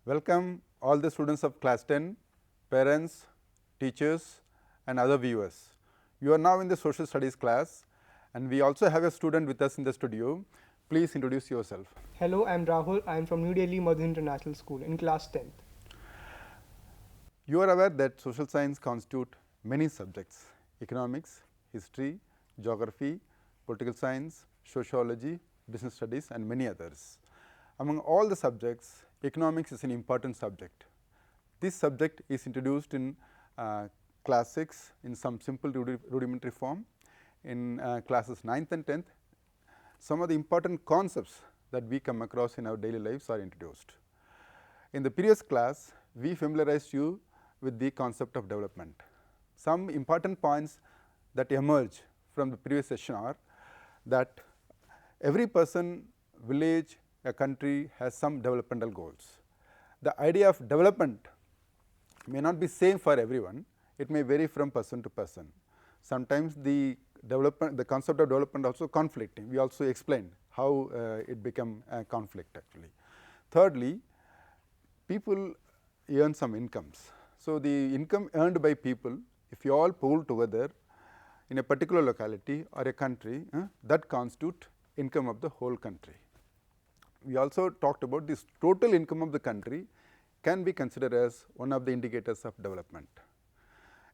Welcome all the students of class 10, parents, teachers and other viewers. You are now in the social studies class and we also have a student with us in the studio. Please introduce yourself. Hello, I'm Rahul. I'm from New Delhi Modern International School in class 10th. You are aware that social science constitute many subjects: economics, history, geography, political science, sociology, business studies and many others. Among all the subjects, economics is an important subject. This subject is introduced in class 6 in some simple rudimentary form. In classes 9th and 10th, some of the important concepts that we come across in our daily lives are introduced. In the previous class, we familiarized you with the concept of development. Some important points that emerge from the previous session are that every person, village, a country has some developmental goals. The idea of development may not be same for everyone, it may vary from person to person. Sometimes the concept of development also conflicting. We also explained how it become a conflict actually. Thirdly, people earn some incomes. So, the income earned by people, if you all pool together in a particular locality or a country, that constitute income of the whole country. We also talked about this total income of the country can be considered as one of the indicators of development.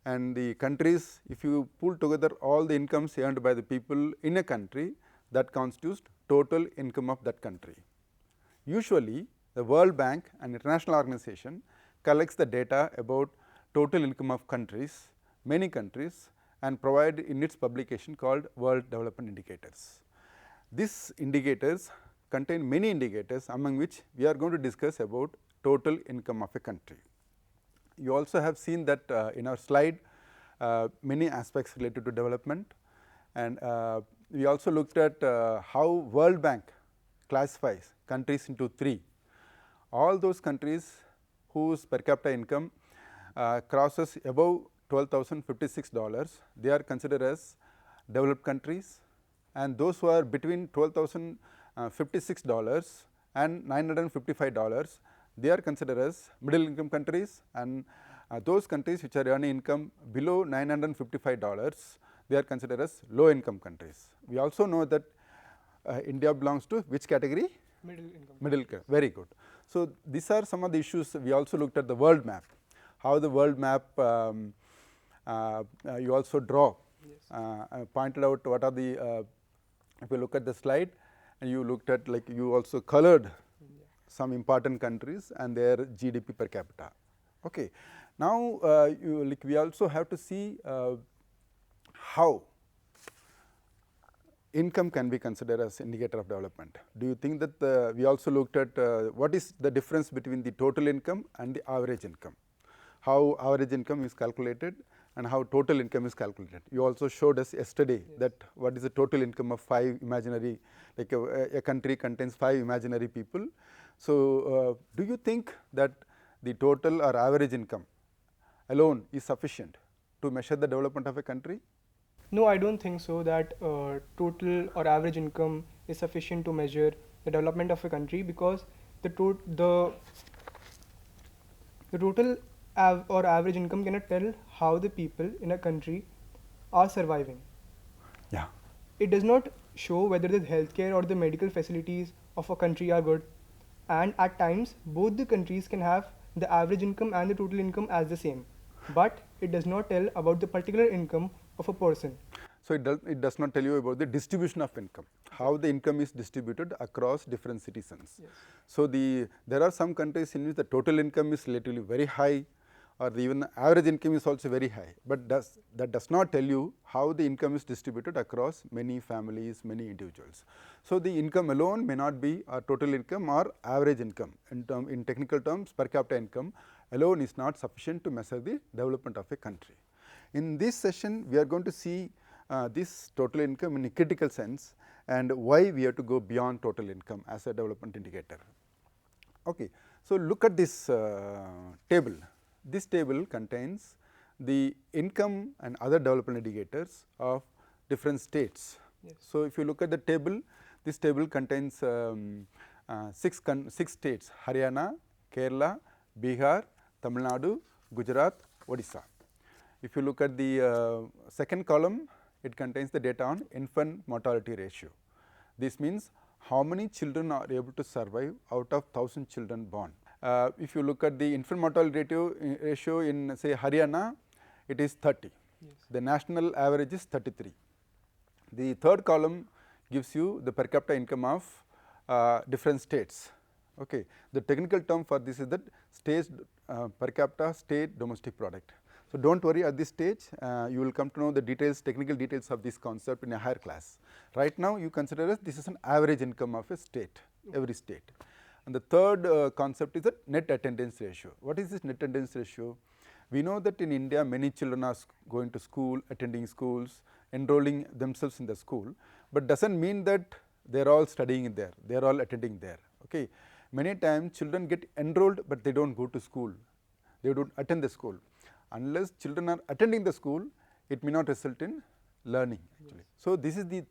And the countries, if you pull together all the incomes earned by the people in a country, that constitutes total income of that country. Usually, the World Bank, an international organization, collects the data about total income of countries, many countries, and provide in its publication called World Development Indicators. These indicators contain many indicators, among which we are going to discuss about total income of a country. You also have seen that in our slide many aspects related to development, and we also looked at how World Bank classifies countries into three. All those countries whose per capita income crosses above $12,056, they are considered as developed countries, and those who are between $12,056 and $955, they are considered as middle income countries, and those countries which are earning income below $955, they are considered as low income countries. We also know that India belongs to which category? Middle income. Middle income, very good. So, these are some of the issues. We also looked at the world map, how the world map you also draw. Yes. I pointed out what are the, if you look at the slide and you looked at, like you also colored some important countries and their GDP per capita. Okay. Now, we also have to see how income can be considered as indicator of development. Do you think that we also looked at what is the difference between the total income and the average income? How average income is calculated and how total income is calculated. You also showed us yesterday that what is the total income of 5 imaginary, like a country contains 5 imaginary people. So, do you think that the total or average income alone is sufficient to measure the development of a country? No, I don't think so that total or average income is sufficient to measure the development of a country, because the total or average income cannot tell how the people in a country are surviving. Yeah. It does not show whether the healthcare or the medical facilities of a country are good, and at times both the countries can have the average income and the total income as the same, but it does not tell about the particular income of a person. So, it does not tell you about the distribution of income, how the income is distributed across different citizens. Yes. So, there are some countries in which the total income is relatively very high, or even the average income is also very high, but that does not tell you how the income is distributed across many families, many individuals. So, the income alone may not be our total income or average income. In technical terms, per capita income alone is not sufficient to measure the development of a country. In this session, we are going to see this total income in a critical sense and why we have to go beyond total income as a development indicator. Okay. So, look at this table. This table contains the income and other development indicators of different states. Yes. So, if you look at the table, this table contains 6 states: Haryana, Kerala, Bihar, Tamil Nadu, Gujarat, Odisha. If you look at the second column, it contains the data on infant mortality ratio. This means how many children are able to survive out of 1,000 children born. If you look at the infant mortality ratio in say Haryana, it is 30. Yes. The national average is 33. The third column gives you the per capita income of different states. Okay. The technical term for this is that state per capita state domestic product. So, do not worry at this stage, you will come to know the details, technical details of this concept in a higher class. Right now, you consider as this is an average income of a state, every state. And the third concept is the net attendance ratio. What is this net attendance ratio? We know that in India, many children are going to school, attending schools, enrolling themselves in the school, but does not mean that they are all studying there, they are all attending there. Okay. Many times children get enrolled, but they do not go to school, they do not attend the school. Unless children are attending the school, it may not result in learning actually. Yes. So, this is the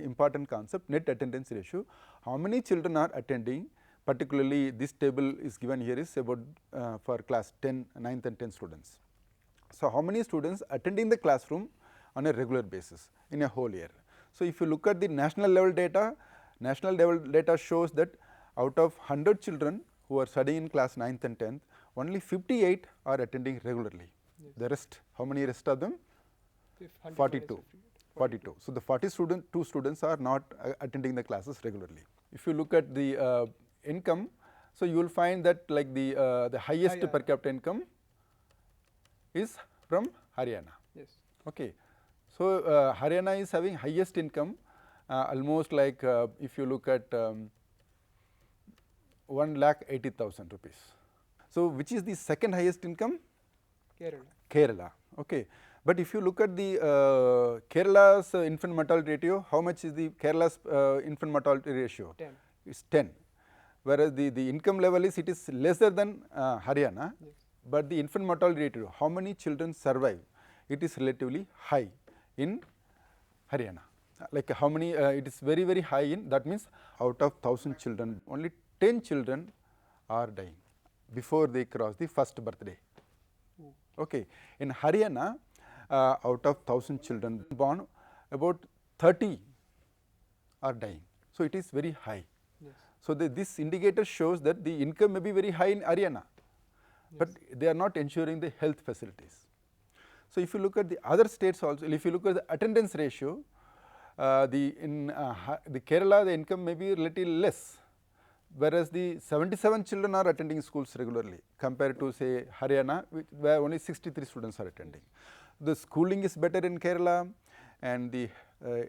important concept, net attendance ratio. How many children are attending, particularly this table is given here is about for class 10, 9th and 10th students. So, how many students attending the classroom on a regular basis in a whole year. So, if you look at the national level data shows that out of 100 children who are studying in class 9th and 10th, only 58 are attending regularly. Yes. The rest, how many rest of them? 42. 42. So, the 42 students are not attending the classes regularly. If you look at the income, so you will find that like the highest per capita income is from Haryana. Yes. Okay. So, Haryana is having highest income almost like if you look at 1,80,000 rupees. So, which is the second highest income? Kerala. Kerala. Okay. But if you look at the Kerala's infant mortality ratio, how much is the Kerala's infant mortality ratio? 10. It's 10. Whereas the income level is, it is lesser than Haryana, Yes. but the infant mortality ratio, how many children survive, it is relatively high in Haryana. Like how many, it is very, very high in, that means out of 1,000 children, only 10 children are dying before they cross the first birthday. Okay. In Haryana, out of 1,000 children born, about 30 are dying. So, it is very high. Yes. So, this indicator shows that the income may be very high in Haryana, yes, but they are not ensuring the health facilities. So, if you look at the other states also, if you look at the attendance ratio, the Kerala, the income may be relatively less, whereas the 77 children are attending schools regularly compared to say Haryana, where only 63 students are attending. The schooling is better in Kerala, and the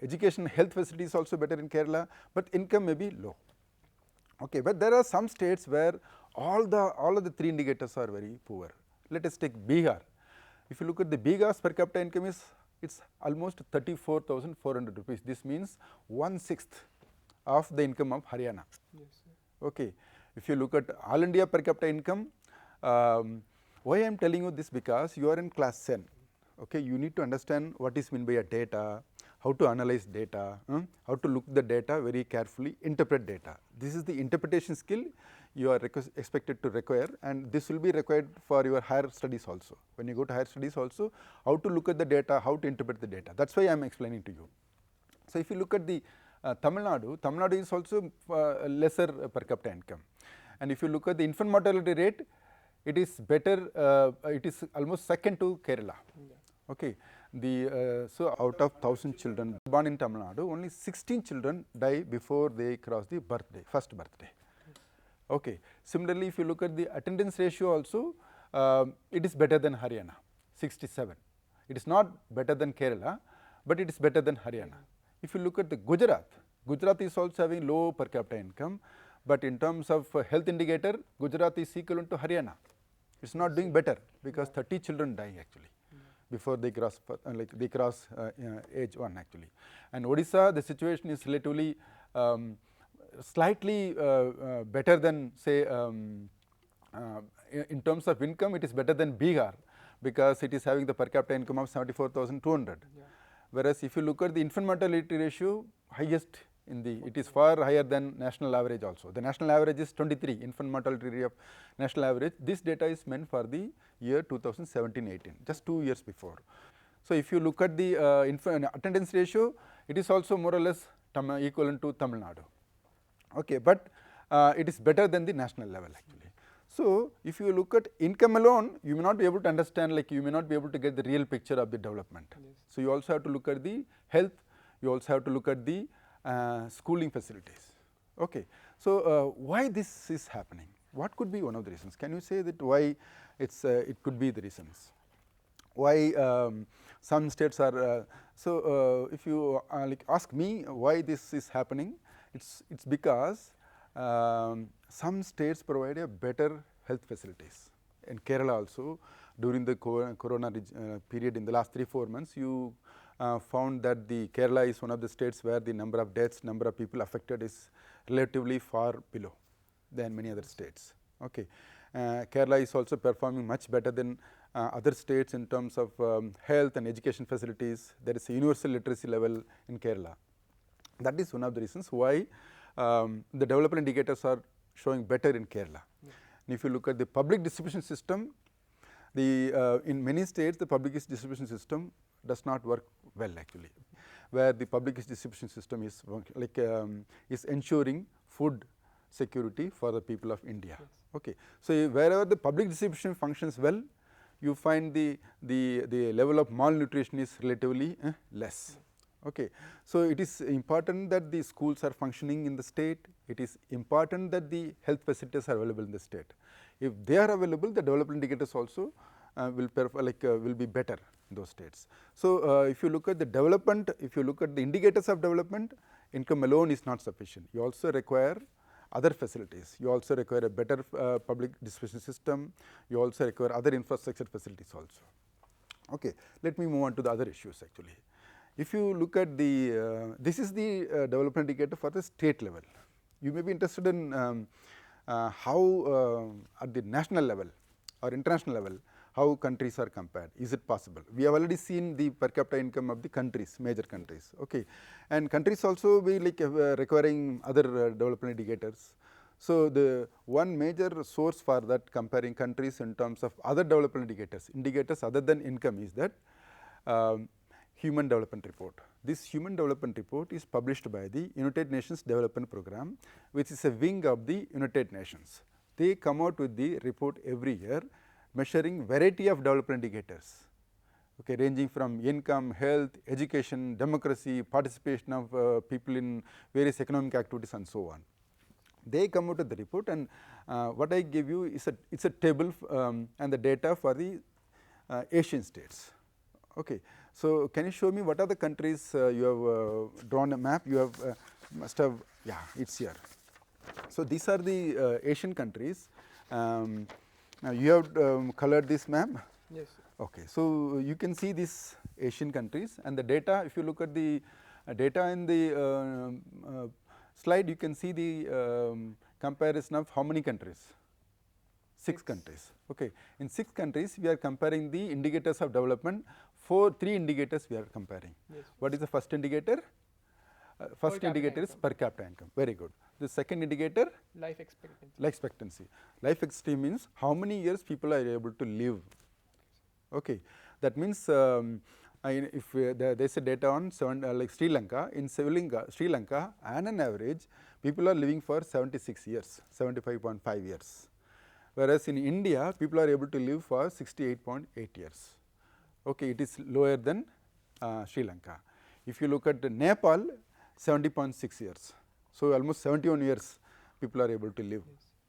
education health facility is also better in Kerala, but income may be low. Okay, but there are some states where all of the three indicators are very poor. Let us take Bihar. If you look at the Bihar's per capita income is, it's almost 34,400 rupees. This means 1/6 of the income of Haryana. Yes, sir. Okay. If you look at all India per capita income, why I am telling you this, because you are in class 10. Okay, you need to understand what is meant by a data, how to analyze data, how to look the data very carefully, interpret data. This is the interpretation skill you are expected to require, and this will be required for your higher studies also. When you go to higher studies also, how to look at the data, how to interpret the data. That is why I am explaining to you. So, if you look at the Tamil Nadu is also lesser per capita income, and if you look at the infant mortality rate, it is better, it is almost second to Kerala. Yeah. Okay. So, out of 1,000 children born in Tamil Nadu, only 16 children die before they cross the first birthday. Okay. Similarly, if you look at the attendance ratio also, it is better than Haryana, 67. It is not better than Kerala, but it is better than Haryana. If you look at the Gujarat is also having low per capita income, but in terms of health indicator, Gujarat is equivalent to Haryana. It is not doing better, because 30 children die actually before they cross age 1 actually. And Odisha, the situation is relatively slightly better than say in terms of income, it is better than Bihar, because it is having the per capita income of 74,200. Yeah. Whereas if you look at the infant mortality ratio, highest it is far higher than national average also. The national average is 23 infant mortality rate of national average. This data is meant for the year 2017-18, just 2 years before. So if you look at the attendance ratio, it is also more or less equivalent to Tamil Nadu. Okay, but it is better than the national level actually. So if you look at income alone, you may not be able to understand, like you may not be able to get the real picture of the development. Yes. So you also have to look at the health, you also have to look at the schooling facilities. Okay, so why this is happening? What could be one of the reasons? Can you say that why it could be the reasons? Why some states are if you like ask me why this is happening, it's because some states provide a better health facilities. In Kerala also, during the corona period in the last 3-4 months, you found that the Kerala is one of the states where the number of deaths, number of people affected is relatively far below than many other states. Okay, Kerala is also performing much better than other states in terms of health and education facilities. There is a universal literacy level in Kerala. That is one of the reasons why the development indicators are showing better in Kerala. Yeah. And if you look at the public distribution system, in many states the public distribution system does not work well actually, where the public distribution system is like is ensuring food security for the people of India. Yes. Okay, so wherever the public distribution functions well, you find the level of malnutrition is relatively less. Okay, so it is important that the schools are functioning in the state. It is important that the health facilities are available in the state. If they are available, the development indicators also will be better in those states. So if you look at the development, if you look at the indicators of development, income alone is not sufficient. You also require other facilities. You also require a better public distribution system. You also require other infrastructure facilities also. Okay, let me move on to the other issues actually. If you look at the, this is the development indicator for the state level. You may be interested in how at the national level or international level, how countries are compared. Is it possible? We have already seen the per capita income of the countries, major countries. Okay, and countries also be like requiring other development indicators. So the one major source for that comparing countries in terms of other development indicators other than income is that Human Development Report. This Human Development Report is published by the United Nations Development Program, which is a wing of the United Nations. They come out with the report every year measuring variety of development indicators, okay, ranging from income, health, education, democracy, participation of people in various economic activities and so on. They come out with the report, and what I give you is it's a table and the data for the Asian states. Okay, so can you show me what are the countries you have drawn a map? You have must have, yeah, it's here. So these are the Asian countries. Now you have colored this map. Yes. Okay, so you can see these Asian countries and the data. If you look at the data in the slide, you can see the comparison of how many countries? 6 countries. Okay, in 6 countries we are comparing the indicators of development. 3 indicators we are comparing. Yes. What is the first indicator? First indicator is per capita income. Very good. The second indicator? Life expectancy. Life expectancy. Life expectancy means how many years people are able to live. Okay, that means if there is a data on like Sri Lanka. In Sri Lanka, on an average, people are living for 76 years, 75.5 years. Whereas in India, people are able to live for 68.8 years. Okay, it is lower than Sri Lanka. If you look at Nepal, 70.6 years. So almost 71 years people are able to live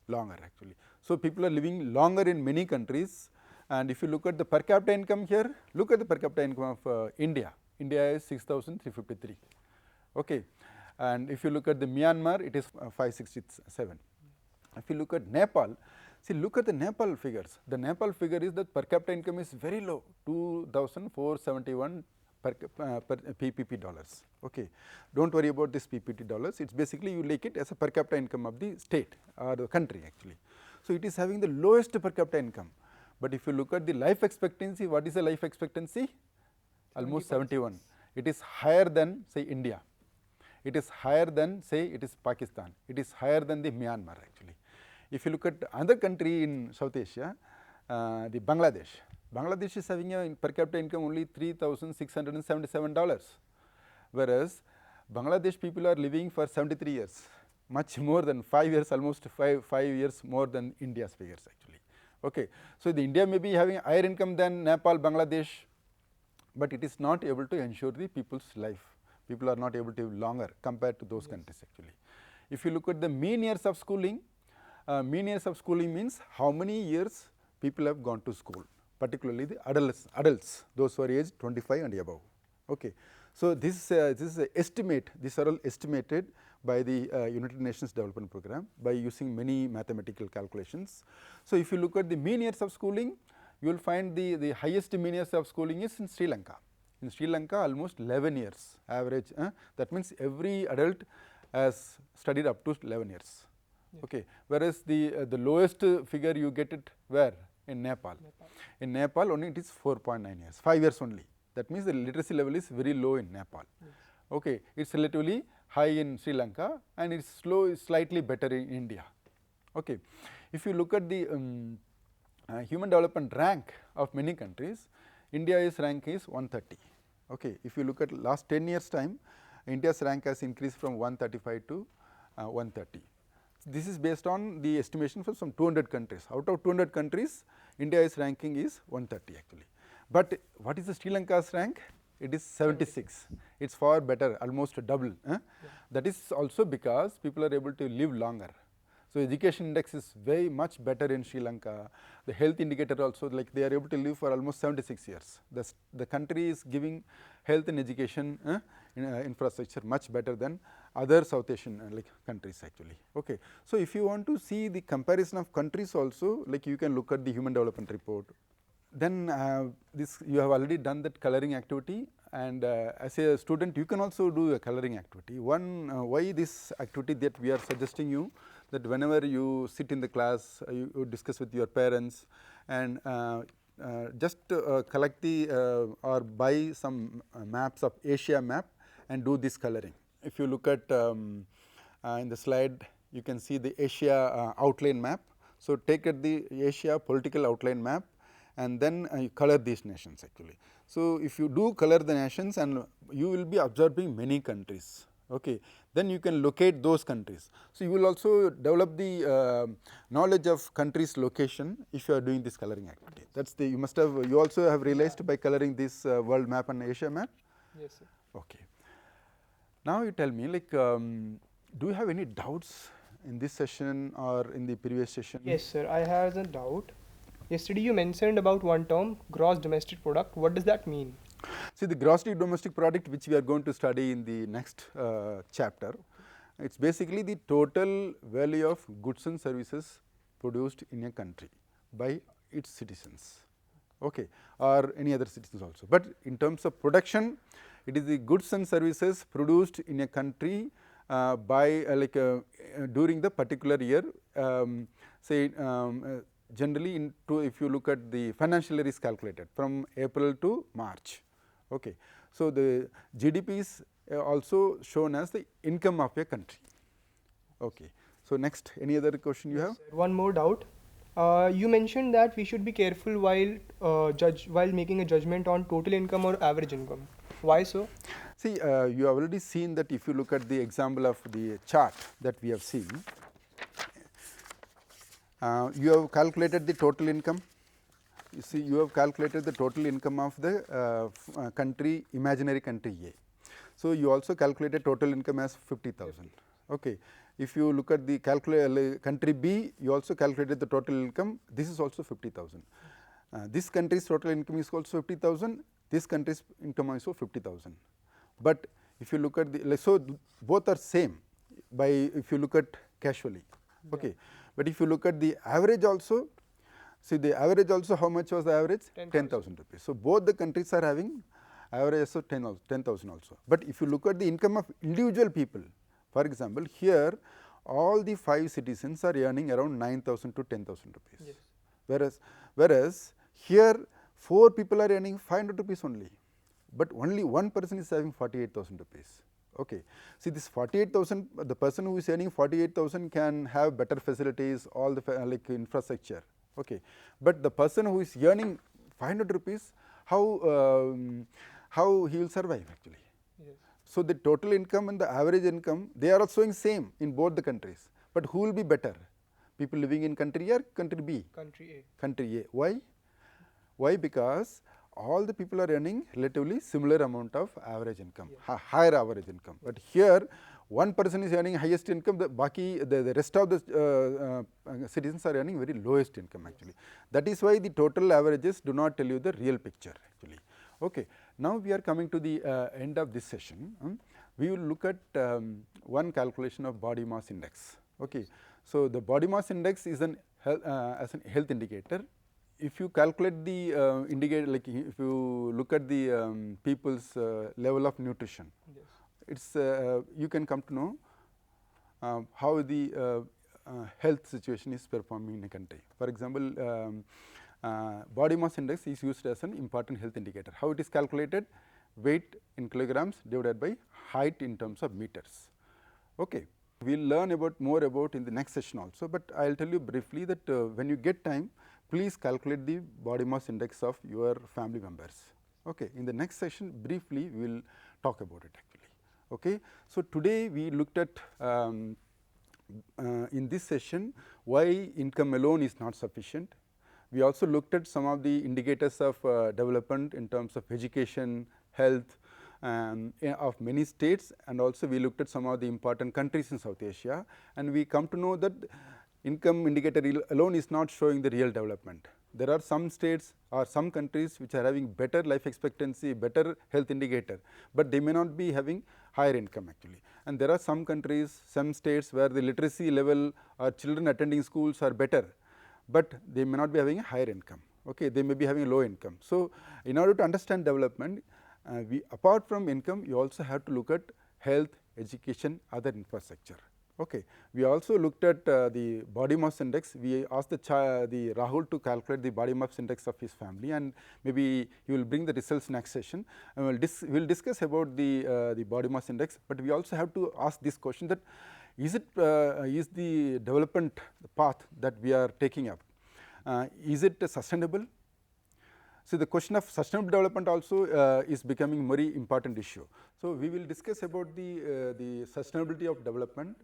longer actually. So people are living longer in many countries. And if you look at the per capita income here, look at the per capita income of India. India is 6,353. Okay, and if you look at the Myanmar, it is 567. If you look at Nepal, see, look at the Nepal figures. The Nepal figure is that per capita income is very low, 2,471 per PPP dollars. Okay, don't worry about this PPP dollars. It's basically you take it as a per capita income of the state or the country actually. So it is having the lowest per capita income. But if you look at the life expectancy, what is the life expectancy? Almost 71. It is higher than say India. it is higher than, say, it is Pakistan, it is higher than the Myanmar actually. If you look at another country in South Asia, the Bangladesh. Bangladesh is having a per capita income only $3,677, whereas Bangladesh people are living for 73 years, much more than 5 years, almost five years more than India's figures actually. Okay. So, the India may be having higher income than Nepal, Bangladesh, but it is not able to ensure the people's life. People are not able to live longer compared to those countries actually. If you look at the mean years of schooling means how many years people have gone to school, particularly the adults, those who are aged 25 and above. Okay. So, this is a estimate, these are all estimated by the United Nations Development Program by using many mathematical calculations. So, if you look at the mean years of schooling, you will find the highest mean years of schooling is in Sri Lanka. In Sri Lanka, almost 11 years average, that means every adult has studied up to 11 years. Okay. Whereas the lowest figure you get it where? In Nepal. In Nepal only it is 4.9 years, 5 years only. That means the literacy level is very low in Nepal. Okay. It is relatively high in Sri Lanka and it is slightly better in India. Okay. If you look at the human development rank of many countries, India's rank is 130. Okay. If you look at last 10 years time, India's rank has increased from 135 to 130. This is based on the estimation for some 200 countries. Out of 200 countries, India's ranking is 130 actually. But what is the Sri Lanka's rank? It is 76. It is far better, almost double. That is also because people are able to live longer. So, education index is very much better in Sri Lanka. The health indicator also, like they are able to live for almost 76 years. The country is giving health and education infrastructure much better than other South Asian like countries actually. Okay. So, if you want to see the comparison of countries also, like you can look at the Human Development Report. Then this you have already done that coloring activity, and as a student you can also do a coloring activity. Why this activity that we are suggesting you, that whenever you sit in the class, you discuss with your parents and just collect the or buy some maps of Asia map and do this coloring. If you look at in the slide, you can see the Asia outline map. So, take at the Asia political outline map and then you color these nations actually. So, if you do color the nations, and you will be observing many countries, okay, then you can locate those countries. So, you will also develop the knowledge of countries location if you are doing this coloring activity. That is the, you also have realized by coloring this world map and Asia map? Yes, sir. Okay. Now, you tell me, like do you have any doubts in this session or in the previous session? Yes, sir. I have a doubt. Yesterday you mentioned about one term, gross domestic product. What does that mean? See, the gross domestic product, which we are going to study in the next chapter, it is basically the total value of goods and services produced in a country by its citizens, okay, or any other citizens also. But in terms of production, it is the goods and services produced in a country by during the particular year, say generally if you look at the financial year is calculated from April to March. Okay. So, the GDP is also shown as the income of a country. Okay. So, next, any other question you have? One more doubt. You mentioned that we should be careful while making a judgment on total income or average income. Why so? See, you have already seen that if you look at the example of the chart that we have seen, you have calculated the total income. You see, you have calculated the total income of the country, imaginary country A. So, you also calculated total income as 50,000. Okay. If you look at the country B, you also calculated the total income. This is also 50,000. This country's total income is also 50,000. This country's income is also 50,000. But if you look at the, so both are same by if you look at casually. Okay. Yeah. But if you look at the average also, see the average also, how much was the average? 10,000 rupees. So, both the countries are having average of 10,000 also. But if you look at the income of individual people, for example, here all the 5 citizens are earning around 9,000 to 10,000 rupees. Yes. Whereas here 4 people are earning 500 rupees only, but only one person is having 48,000 rupees. Okay. See, this 48,000, the person who is earning 48,000 can have better facilities, all the like infrastructure. Okay. But the person who is earning 500 rupees, how he will survive actually? Yes. So the total income and the average income, they are showing same in both the countries. But who will be better? People living in country A or country B? Country A. Country A. Why? Why? Because all the people are earning relatively similar amount of average income, Yes. higher average income. But here, one person is earning highest income, the rest of the citizens are earning very lowest income actually. That is why the total averages do not tell you the real picture actually. Okay. Now we are coming to the end of this session. We will look at one calculation of body mass index. Okay. So the body mass index is as a health indicator. If you calculate the indicator, like if you look at the people's level of nutrition, Yes. it's you can come to know how the health situation is performing in a country. For example, body mass index is used as an important health indicator. How it is calculated? Weight in kilograms divided by height in terms of meters. Okay. We will learn more about in the next session also, but I will tell you briefly that when you get time, please calculate the body mass index of your family members. Okay. In the next session, briefly we will talk about it actually. Okay. So today we looked at in this session why income alone is not sufficient. We also looked at some of the indicators of development in terms of education, health of many states, and also we looked at some of the important countries in South Asia, and we come to know that income indicator alone is not showing the real development. There are some states or some countries which are having better life expectancy, better health indicator, but they may not be having higher income actually. And there are some countries, some states where the literacy level or children attending schools are better, but they may not be having a higher income. Okay, they may be having a low income. So in order to understand development, we apart from income, you also have to look at health, education, other infrastructure. Okay. We also looked at the body mass index. We asked the Rahul to calculate the body mass index of his family, and maybe he will bring the results next session. And we will discuss about the body mass index, but we also have to ask this question that is the development path that we are taking up, is it sustainable? So the question of sustainable development also is becoming a very important issue. So we will discuss about the sustainability of development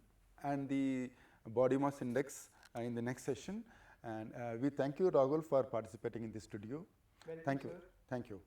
and the body mass index in the next session. And we thank you, Rahul, for participating in this studio. Welcome, Thank you. sir. Thank you.